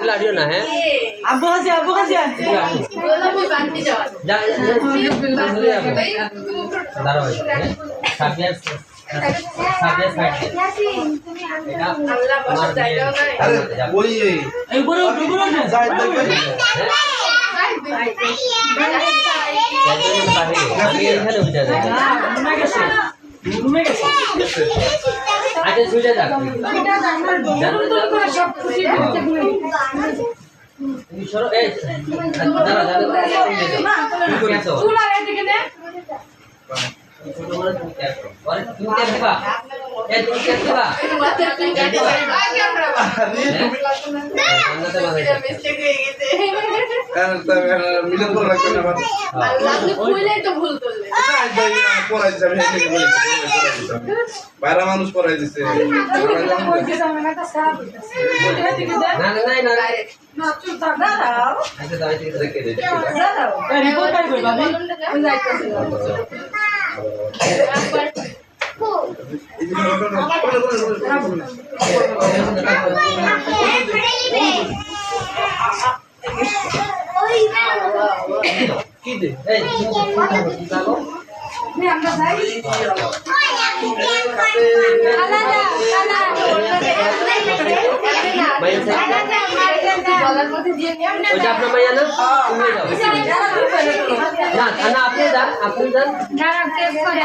লাড়িও না হ্যাঁ আব্বু কাছে দাঁড়াও সাবিয়া সাবিয়া সাইড ওই এই বড় যাই আমি এখানে উঠে যাই ঘুমে গেছে আগে শুয়ে যাক তুমি সরো এই দাঁড়া তুমি আসো চুলা এদিকে নে তুমি কে দিবা এই তুমি কে দিবা মিলন করে রাখবেন আবার আপনি কইলেই তো ভুল করলেন পড়াই দিছে আমি এখানে বলেছি বাইরে মানুষ পড়াই দিছে না না না না না চুপ থাক দাঁড়াও আচ্ছা দাঁড়াই থেকে রেখে দে দাঁড়াও রিপোর্ট পাই কই ভাবি আমি যাইতেছি কি দে এই তুমি যাবো আমরা যাই গলার মধ্যে দিয়ে নিয়ে ওইটা আপনার মাইয়া না তুমি যাও না না আপনি যান দাঁড়া টেস্ট করে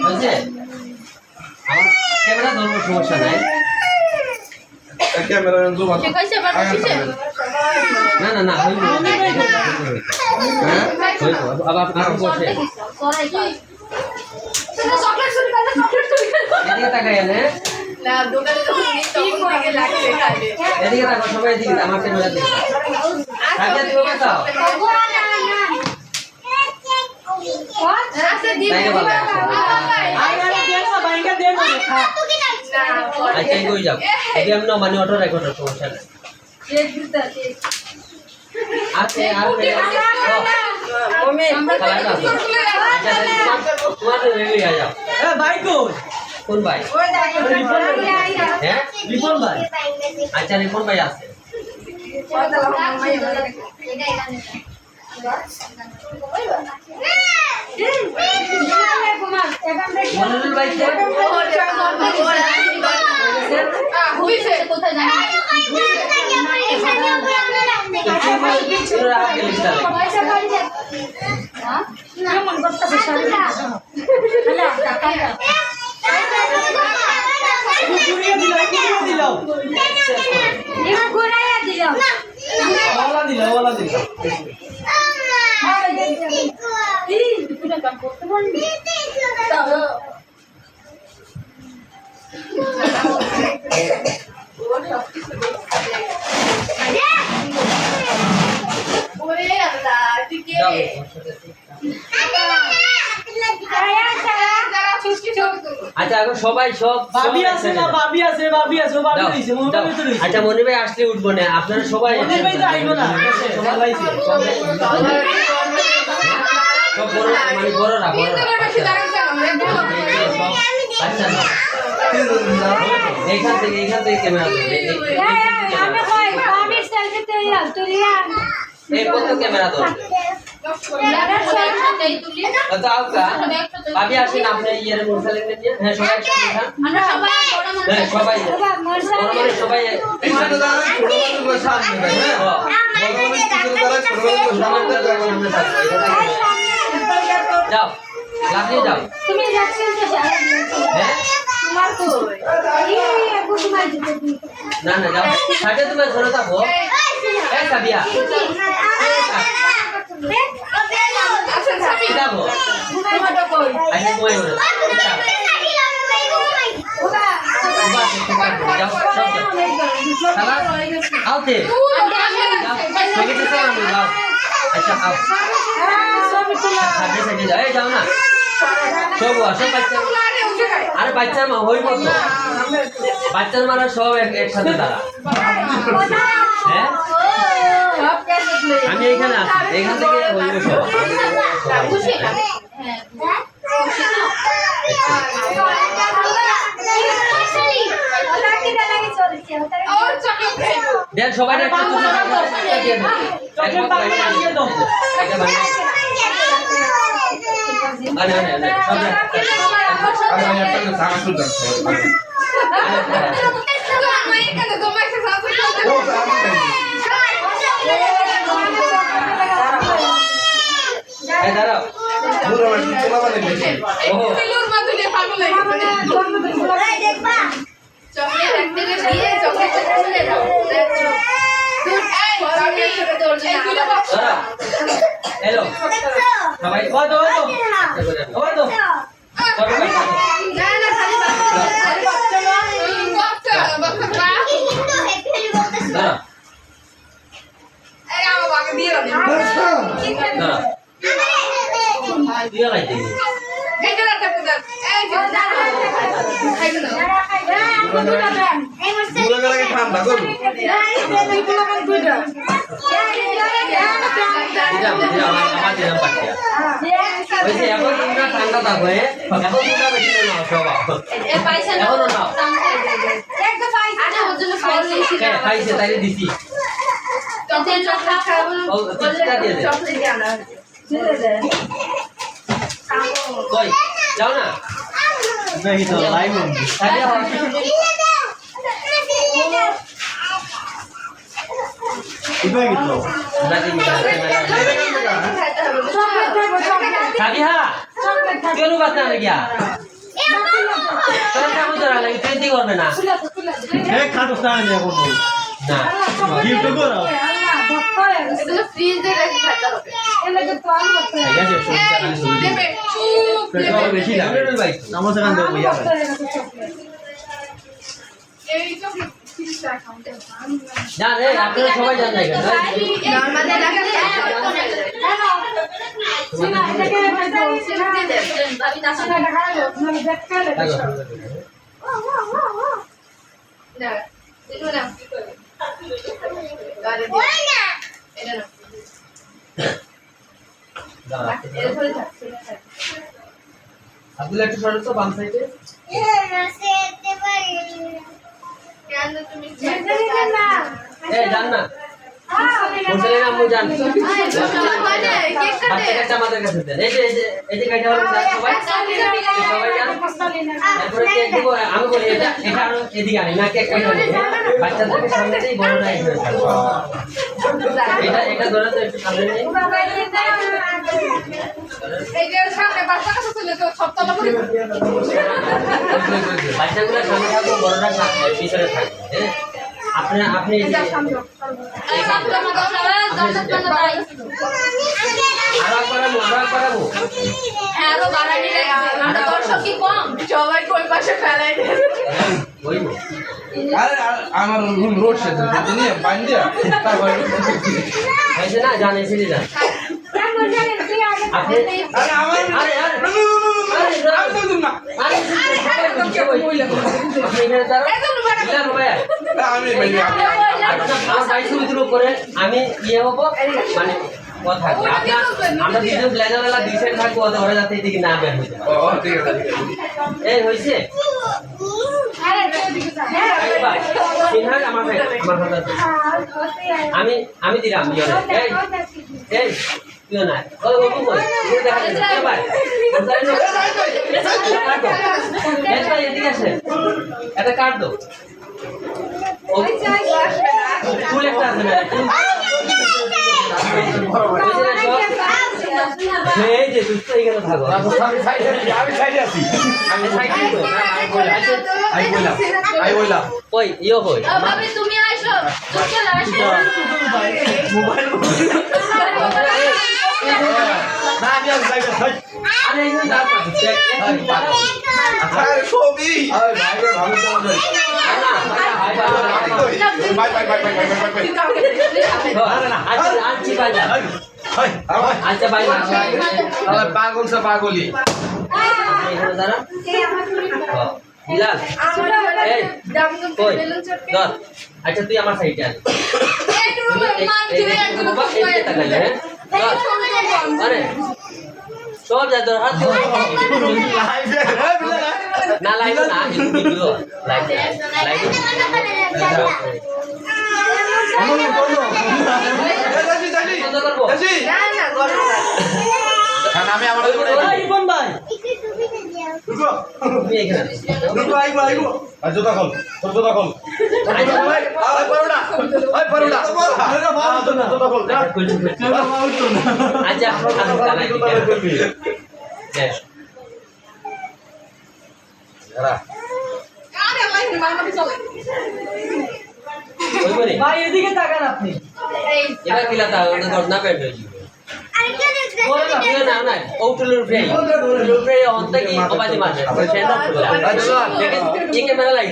বুঝছে আমার ক্যামেরা ধরবো সমস্যা নাই ক্যামেরা জুম আছে কইছে বাবা কিছে না না না হইব হ্যাঁ হইব আবার আপনার বসে সরাই কি তুমি চকলেট চুরি করে চকলেট চুরি করে এদিকে তাকাই না না দোকানে তো তখন থেকে লাগছে খাবে এদিকে তাকাও সবাই এদিকে আমার ক্যামেরা দিকে আগে দিও বাতাও আচ্ছা দি তাইলে ভালো আইগারে দেন বাইঙ্গা দেন খা আচ্ছা কই যাও এদি আমি না মানে অটো রেকর্ড সমস্যা নাই কেক দিতে কেক আছে আর ওমে খালা দাও আচ্ছা তোমার তো রেডি হয়ে যাও এ ভাই কই কোন ভাই ওই দেখো হ্যাঁ রিপোর্ট ভাই আচ্ছা রিপন ভাই আছে মনিরুল ভাই কে কোথায় জানি মন করতেছে ঘুরিয়ে দিলাও ওলা দিলাও যাও আচ্ছা এখন সবাই সব ভাবি আছে না ভাবি আছে ও ভাবি দিছে মোবাইল তো দিছে আচ্ছা মনির ভাই আসলে উঠবো না আপনারা সবাই মনির ভাই তো আইবো না সবাই আইছে সব বড় মানে বড়রা আচ্ছা না এইখান থেকে ক্যামেরা এই কত ক্যামেরা ধরবে তো আউকা ভাবি আসেন আপনি ইয়ার মোবাইল নিয়ে হ্যাঁ সবাই হ্যাঁ সবাই মানে সবাই এইখানে দাঁড়ান ছোট মানুষগুলো সামনে ভাই হ্যাঁ বড় মানুষ পিছনে দাঁড়ান ছোট মানুষগুলো সামনে যাও লাফিয়ে যাও তুমি যাচ্ছেন তো হ্যাঁ তোমার তো না না যাও সাথে তুমি ধরে থাকো এই সাবিয়া যাবো আচ্ছা মই হলো যাও সব খালা আউতে যাও থেকে দিতে আমি যাও আচ্ছা আও সাথে সাথে যাও এই যাও না সব বাচ্চা আরে বাচ্চার মা হইব তো বাচ্চার মারা সব একসাথে দাঁড়া হ্যাঁ আমি এইখানে আছি এইখান থেকে হইব সব দেন সবাই একটা চুমু দিয়ে দেন চকলেট বানিয়ে দিয়ে দাও এটা বানিয়ে আরে সব আমি একটা সারা শুনতে ও এই দাঁড়াও পুরো মানে তোলা মানে বেশি ওহো দাঁড়াও হ্যালো সবাই ও দাও ও দাও দাঁড়াও দিয়ে লাইতে পুরো গলাকে ঠান্ডা করুন দিলাম আমার দিলাম পাঠিয়া ওইসে এখন তোমরা ঠান্ডা থাকো এখন তোমরা বেশি নাও সবাই এখনো নাও খাইছে তাই দিছি কই যাও না नहीं तो लाइव होंगे সাজিয়া হও इधर कितना साबिहा क्यों नु बात ना गया তোর কাম ধরা লাগি তুই কি করবে না है खाटो स्टार ने कौन बोल না गिफ्ट करो ফ্রিজে রেখে খাইতে হবে ঠিক আছে সুবিধা আমি সুবিধা পেট্রোল বেশি লাগে ভাই नमस्ते कांदे भैया এই চকলেট ফ্রিজটা খাওয়াতে জান রে আপনারা সবাই জান নাই কেন নরমালে রাখলে ভাবি না না এটা না গাড়ি দিয়ে এটা না এটা ধরে থাক আব্দুল একটু সরো তো বাম সাইডে কেন তুমি এই জান না বলছিলেন আম্মু জান সবাই হয় না কেক কাটে বাচ্চা কাচ্চা আমাদের কাছে দেন এই যে কাটা হলো সবাই সবাই জান তারপরে কেক দিব আমি বলি এটা আরো এদিকে আনি না কেক কাটা নেই বাচ্চাদেরকে সামনেতেই বড়রা এখানে এটা ধরে তো একটু সামনে নেই এই যে সামনে বাচ্চা কাছে চলে তো সপ্তাহ করে বাচ্চাগুলো সামনে থাকবে বড়রা পিছনে থাকবে হ্যাঁ আপনি এই যে এই সামনে মত সবাই দর্শক জন্য তাই আরো করাবো আরো বাড়ানি লাগবে আমরা দর্শক কি কম সবাই কোন পাশে ফেলাই দেবে ওই আরে আমার রুম রোড সে নিয়ে বান্দিয়া তারপর হয়েছে না জান এসে যান আপনি আরে আমার আরে আমি তো দিন না আরে আপনি এখানে দাঁড়ান ভাইয়া আমি ভাই আমার ভাই শুরু করে আমি ইয়ে হবো মানে কথা কি আমরা দুজন ব্লেজারওয়ালা দুই সাইড থাকবো ওরা যাতে এদিকে না বের হইতে পারে ও ঠিক আছে এই হইছে সিনহার আমার ভাই আমার কথা আমি দিলাম এই তুই না ও বাবু কই তুই দেখা যাচ্ছে ভাই এদিকে আসে এটা কাট দাও ফুল একটা আছে না এই যে তুই তো এখানে থাকো আমি সাইডে আছি আমি সাইকেল আই বললাম কই ইয়ো কই ভাবি তুমি আইছো তুমি চলে আসো मोबाइल ना আমি আর সাইড সাইড আরে এখানে দাঁড়া আরে ছবি আরে ভাই ভালো তো bye bye bye bye bye bye আরে না আচ্ছা ভাই হাই আচ্ছা ভাই আরে পাগল সে পাগলি এখানে দাঁড়া বিলাল এই কই ধর আচ্ছা তুই আমার সাইডে আয় আরে সব যা তোর হাত না লাইভ না ভিডিও লাইভ লাইভ বন্ধ করবো আমি আমার ইবন ভাই তুমি এখানে আর জুতা খোল তোর জুতা খোল পরোটা ওই পরোটা জুতা খোল যা আচ্ছা ভাই এদিকে তাকান আপনি এবার কিলা তা না পেট হয়ে যাবে না না ওটুলুর ফ্রেই ওটুলুর ফ্রেই অন্তে কি অবাজি মারবে সেন্ড অফ করে দেখে এই ক্যামেরা লাইট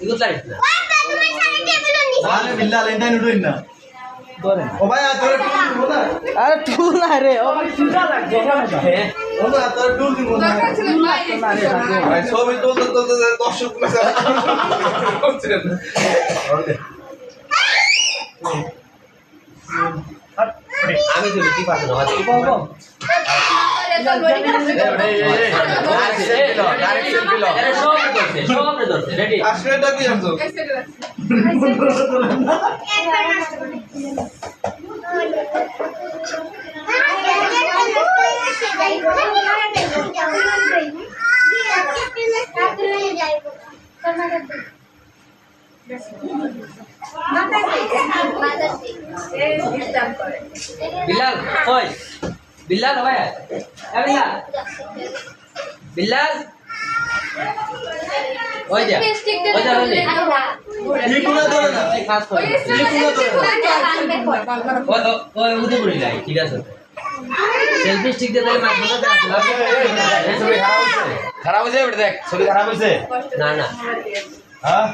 ইগুত লাইট না আরে বিল্লাহ লেন্ডাই নুডুইন না ধরেন ও ভাই তোর টুল দিব না আরে টুল না রে ও ভাই সুজা লাগবে হ্যাঁ ও না তোর টুল দিব না ভাই ছবি তুলতে তুলতে দর্শক মেসে আমি তো কি পাবো না হাতে সব ধরছে রেডি আসলেটা কি জানছো बिल्लाल ओए बिल्लाल भाई ए बिल्लाल बिल्लाल ओए जा ओए जा ओए এই কোনা ধরে না खास कर ओए उधर बोली लाई ठीक है सर সেলফি স্টিক দিয়ে তাহলে মাছ না খারাপ হইছে বেটা দেখ ছবি খারাপ হইছে না না হ্যাঁ